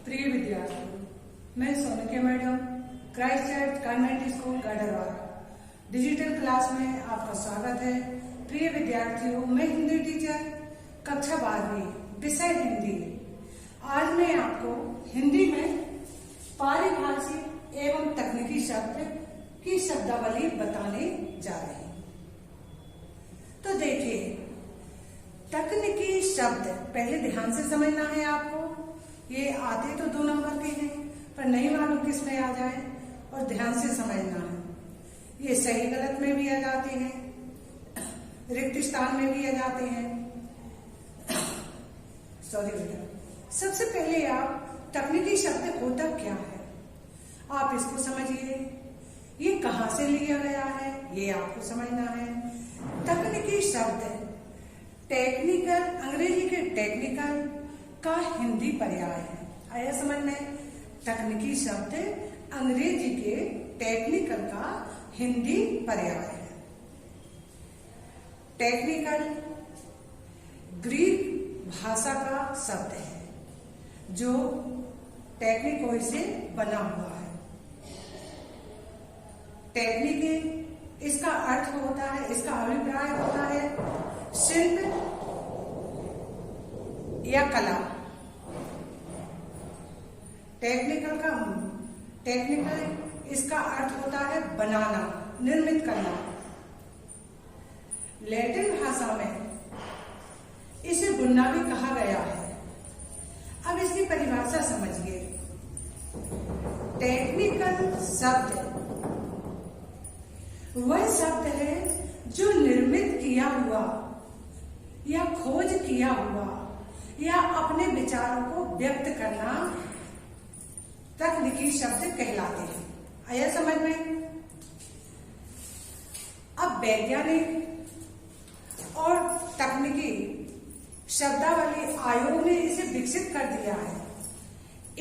प्रिय विद्यार्थियों, मैं Sonika madam Christ church convent school Garhwa digital class में आपका स्वागत है। प्रिय विद्यार्थियों, मैं हिंदी टीचर कक्षा 12वीं विषय हिंदी। आज मैं आपको हिंदी में पारिभाषिक एवं तकनीकी शब्द की शब्दावली बताने जा रही हूँ। तो देखिए, तकनीकी शब्द पहले ध्यान से समझना है आपको। ये आते तो 2 नंबर के हैं, पर नहीं मालूम किस में आ जाए, और ध्यान से समझना है। ये सही गलत में भी आ जाते हैं, रिक्त स्थान में भी आ जाते हैं। सॉरी बेटा। सबसे पहले आप तकनीकी शब्द होता क्या है आप इसको समझिए। ये कहाँ से लिया गया है ये आपको समझना है। तकनीकी शब्द टेक्निकल, अंग्रेजी के टेक्निकल का हिंदी पर्याय है। आया समझ में? तकनीकी शब्द अंग्रेजी के टेक्निकल का हिंदी पर्याय है। टेक्निकल ग्रीक भाषा का शब्द है जो टेक्निको से बना हुआ है। टेक्निक इसका अर्थ होता है, इसका अभिप्राय होता है शिल्प या कला। टेक्निकल इसका अर्थ होता है बनाना, निर्मित करना। लैटिन भाषा में इसे बुनना भी कहा गया है। अब इसकी परिभाषा समझिए। टेक्निकल शब्द वह शब्द है जो निर्मित किया हुआ या खोज किया हुआ या अपने विचारों को व्यक्त करना तकनीकी शब्द कहलाते हैं। आया समझ में? अब वैज्ञानिक और तकनीकी शब्दावली आयोग ने इसे विकसित कर दिया है।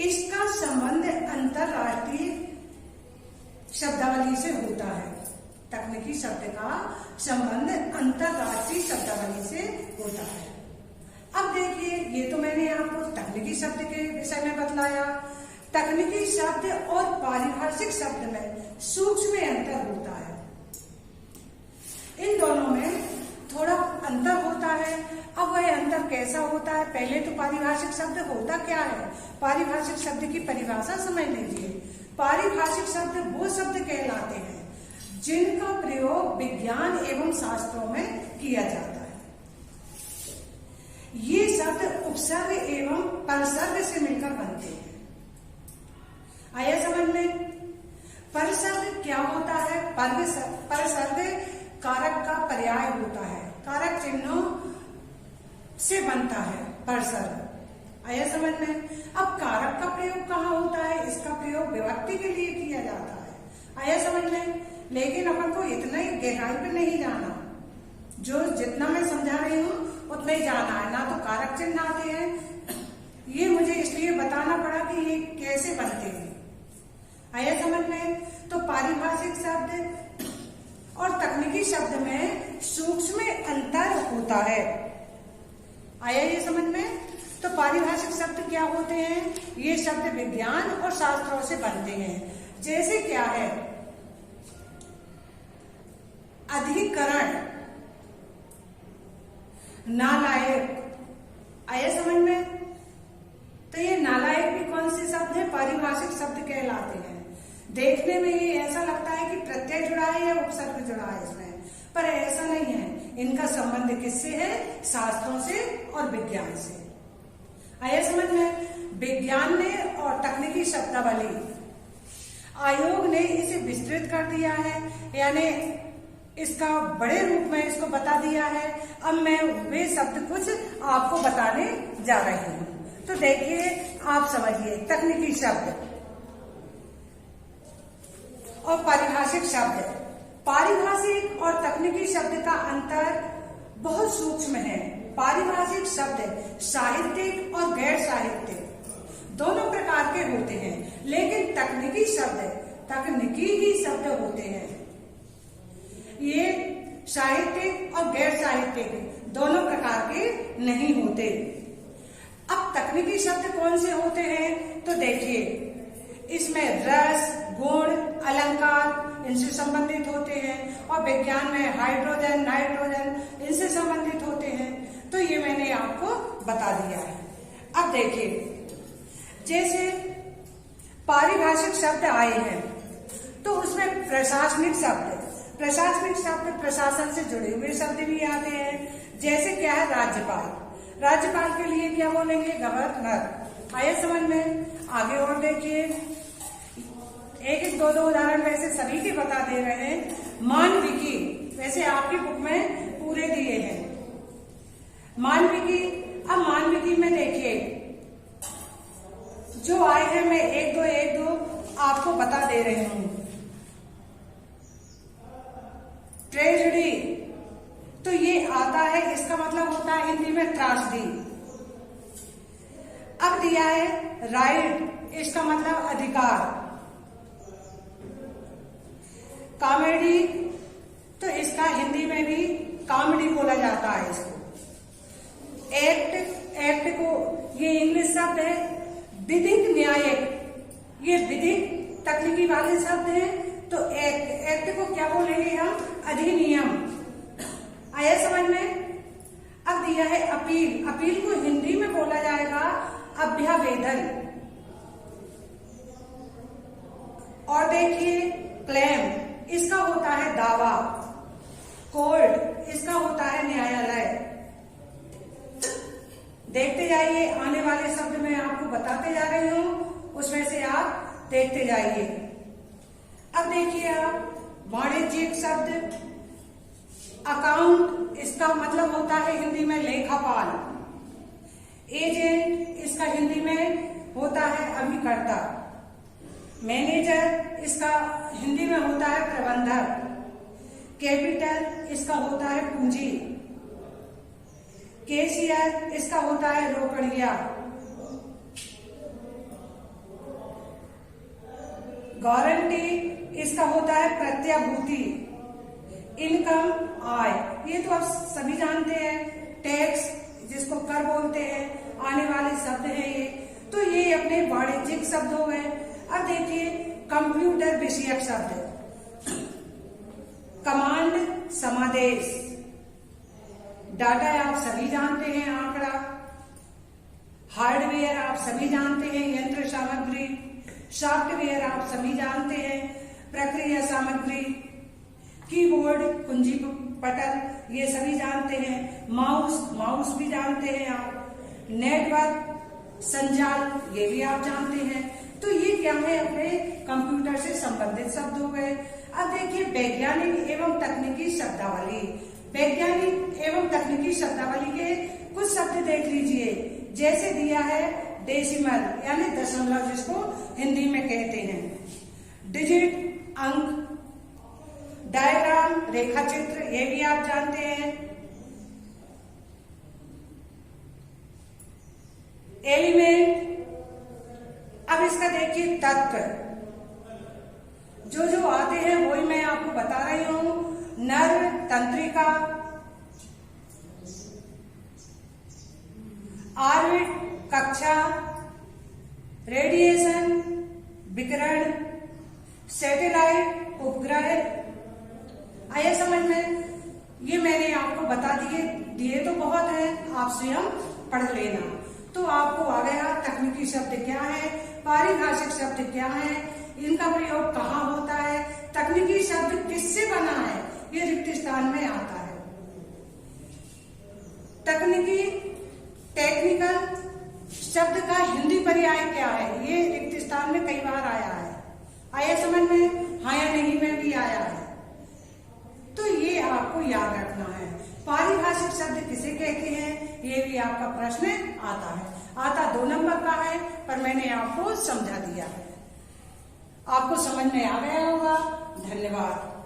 इसका संबंध अंतरराष्ट्रीय शब्दावली से होता है। तकनीकी शब्द का संबंध अंतरराष्ट्रीय शब्दावली से होता है। अब देखिए, ये तो मैंने आपको तकनीकी शब्द के विषय में बतलाया। तकनीकी शब्द और पारिभाषिक शब्द में सूक्ष्म अंतर होता है। इन दोनों में थोड़ा अंतर होता है। अब वह अंतर कैसा होता है? पहले तो पारिभाषिक शब्द होता क्या है, पारिभाषिक शब्द की परिभाषा समझ लीजिए। पारिभाषिक शब्द वो शब्द कहलाते हैं जिनका प्रयोग विज्ञान एवं शास्त्रों में किया जाता है। ये शब्द उपसर्ग एवं परसर्ग से मिलकर बनते हैं। आया समझ में? परसर्ग क्या होता है? परसर्ग कारक का पर्याय होता है, कारक चिन्हों से बनता है परसर्ग। आया समझ में? अब कारक का प्रयोग कहाँ होता है? इसका प्रयोग विभक्ति के लिए किया जाता है। आया समझ में? लेकिन अपन को इतना ही गहराई पे नहीं जाना। जो जितना मैं समझा रही हूँ उतना ही जाना है। ना तो कारक चिन्ह आते हैं, ये मुझे इसलिए बताना पड़ा कि ये कैसे बनते हैं। आया समझ में? तो पारिभाषिक शब्द और तकनीकी शब्द में सूक्ष्म अंतर होता है। आया ये समझ में? तो पारिभाषिक शब्द क्या होते हैं? ये शब्द विज्ञान और शास्त्रों से बनते हैं। जैसे क्या है? अधिकरण, नालायक। आया समझ में? तो ये नालायक भी कौन से शब्द है? पारिभाषिक शब्द कहलाते हैं। देखने में ये ऐसा लगता है कि प्रत्यय जुड़ा है या उपसर्ग जुड़ा है इसमें, पर ऐसा नहीं है। इनका संबंध किससे है? शास्त्रों से और विज्ञान से। आया समझ में? विज्ञान ने और तकनीकी शब्दावली आयोग ने इसे विस्तृत कर दिया है, यानी इसका बड़े रूप में इसको बता दिया है। अब मैं वे शब्द कुछ आपको बताने जा रही हूँ। तो देखिए, आप समझिए तकनीकी शब्द और पारिभाषिक शब्द। पारिभाषिक और तकनीकी शब्द का अंतर बहुत सूक्ष्म है। पारिभाषिक शब्द साहित्यिक और गैर साहित्यिक दोनों प्रकार के होते हैं, लेकिन तकनीकी शब्द तकनीकी ही शब्द होते हैं। ये साहित्यिक और गैर साहित्यिक दोनों प्रकार के नहीं होते। अब तकनीकी शब्द कौन से होते हैं तो देखिए, इसमें रस, गुण, अलंकार इनसे संबंधित होते हैं, और विज्ञान में हाइड्रोजन, नाइट्रोजन इनसे संबंधित होते हैं। तो ये मैंने आपको बता दिया है। अब देखिए, जैसे पारिभाषिक शब्द आए हैं तो उसमें प्रशासनिक शब्द प्रशासन से जुड़े हुए शब्द भी आते हैं। जैसे क्या है, राज्यपाल के लिए क्या बोलेंगे, गवर्नर। आए समझ में? आगे और देखिए, एक दो उदाहरण वैसे सभी के बता दे रहे हैं। मानविकी, वैसे आपकी बुक में पूरे दिए हैं मानविकी। अब मानविकी में देखिए जो आए हैं, मैं एक दो आपको बता दे रही हूं। ट्रेजेडी, तो ये आता है, इसका मतलब होता है हिंदी में त्रासदी। अब दिया है राइट, इसका मतलब अधिकार। कॉमेडी, तो इसका हिंदी में भी कॉमेडी बोला जाता है इसको। एक्ट को, ये इंग्लिश शब्द है। विधिक, न्यायिक, ये विधिक तकनीकी वाले शब्द हैं। तो एक्ट को क्या बोलेंगे हम, अधिनियम। आया समझ में? अब दिया है अपील को हिंदी में बोला जाएगा अभ्यावेदन। और देखिए क्लेम, इसका होता है दावा। कोर्ट, इसका होता है न्यायालय। देखते जाइए, आने वाले शब्द मैं आपको बताते जा रही हूं, उसमें से आप देखते जाइए। अब देखिए आप, वाणिज्यिक शब्द अकाउंट, इसका मतलब होता है हिंदी में लेखापाल। एजेंट, इसका हिंदी में होता है अभिकर्ता। मैनेजर, इसका हिंदी में होता है प्रबंधक। कैपिटल, इसका होता है पूंजी। कैशियर, इसका होता है रोकड़िया। गारंटी, इसका होता है प्रत्याभूति। इनकम, आय, ये तो आप सभी जानते हैं। टैक्स, जिसको कर बोलते हैं, आने वाले शब्द हैं ये। तो ये अपने वाणिज्यिक शब्द हो गए। अब देखिए कंप्यूटर विषयक शब्द। कमांड, समादेश। डाटा आप सभी जानते हैं, आंकड़ा। हार्डवेयर आप सभी जानते हैं, यंत्र सामग्री। सॉफ्टवेयर आप सभी जानते हैं, प्रक्रिया सामग्री। कीबोर्ड, कुंजी पटल, ये सभी जानते हैं। माउस भी जानते हैं आप। नेटवर्क, संजाल, ये भी आप जानते हैं। तो ये क्या है, अपने कंप्यूटर से संबंधित शब्द हो गए। अब देखिए वैज्ञानिक एवं तकनीकी शब्दावली। वैज्ञानिक एवं तकनीकी शब्दावली के कुछ शब्द देख लीजिए। जैसे दिया है डेसिमल, यानी दशमलव, जिसको हिंदी में कहते हैं। डिजिट, अंक। डायग्राम, रेखा चित्र, ये भी आप जानते हैं। एलिमेंट, अब इसका देखिए तत्व। जो आते हैं वही मैं आपको बता रही हूं। नर्व, तंत्रिका। ऑर्बिट, कक्षा। रेडिएशन, विकिरण। सैटेलाइट, उपग्रह। आया समझ में? ये मैंने आपको बता दिए तो बहुत है, आप स्वयं पढ़ लेना। तो आपको आ गया तकनीकी शब्द क्या है, पारिभाषिक शब्द क्या है, इनका प्रयोग कहाँ होता है, तकनीकी शब्द किससे बना है, ये रिक्त स्थान में आता है। टेक्निकल शब्द का हिंदी पर्याय क्या है, ये रिक्त स्थान में कई बार आया है। आया समझ में? हाँ या नहीं में भी आया है। तो ये आपको याद रखना है। पारिभाषिक शब्द किसे कहते हैं, ये भी आपका प्रश्न आता है। आता 2 नंबर का है, पर मैंने आपको समझा दिया है। आपको समझ में आ गया होगा। धन्यवाद।